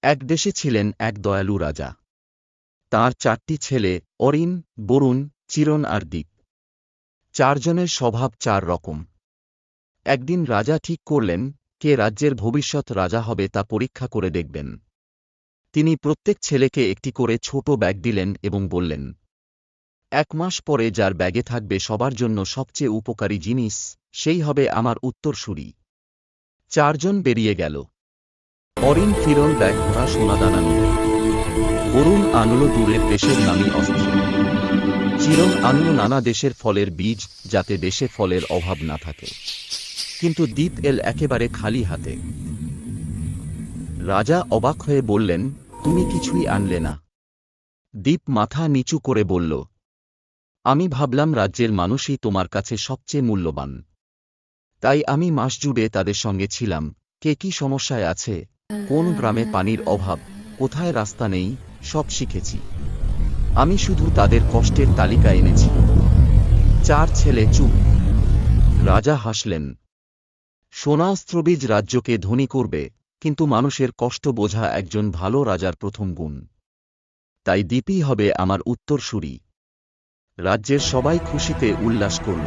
এক দেশে ছিলেন এক দয়ালু রাজা। তাঁর 4টি ছেলে, অরিন, বরুণ, চিরণ আর দীপ। 4 জনের স্বভাব 4 রকম। একদিন রাজা ঠিক করলেন, কে রাজ্যের ভবিষ্যৎ রাজা হবে তা পরীক্ষা করে দেখবেন। তিনি প্রত্যেক ছেলেকে একটি করে ছোট ব্যাগ দিলেন এবং বললেন, 1 মাস পরে যার ব্যাগে থাকবে সবার জন্য সবচেয়ে উপকারী জিনিস, সেই হবে আমার উত্তরসূরি। 4 জন বেরিয়ে গেল। অরিন ফিরল ব্যাগ ভরা সোনাদানা নিয়ে। বরুণ আনল দূরের দেশের নামী অস্ত্র। চিরণ আনল নানা দেশের ফলের বীজ, যাতে দেশে ফলের অভাব না থাকে। কিন্তু দ্বীপ এল একেবারে খালি হাতে। রাজা অবাক হয়ে বললেন, তুমি কিছুই আনলে না। দ্বীপ মাথা নিচু করে বলল, আমি ভাবলাম রাজ্যের মানুষই তোমার কাছে সবচেয়ে মূল্যবান। তাই আমি মাস জুড়ে তাদের সঙ্গে ছিলাম, কে কি সমস্যায় আছে, কোন গ্রামে পানির অভাব, কোথায় রাস্তা নেই, সব শিখেছি। আমি শুধু তাদের কষ্টের তালিকা এনেছি। 4 ছেলে চুপ। রাজা হাসলেন। সোনাস্ত্রবীজ রাজ্যকে ধনী করবে, কিন্তু মানুষের কষ্ট বোঝা একজন ভালো রাজার প্রথম গুণ। তাই দ্বীপই হবে আমার উত্তরসূরি। রাজ্যের সবাই খুশিতে উল্লাস করল।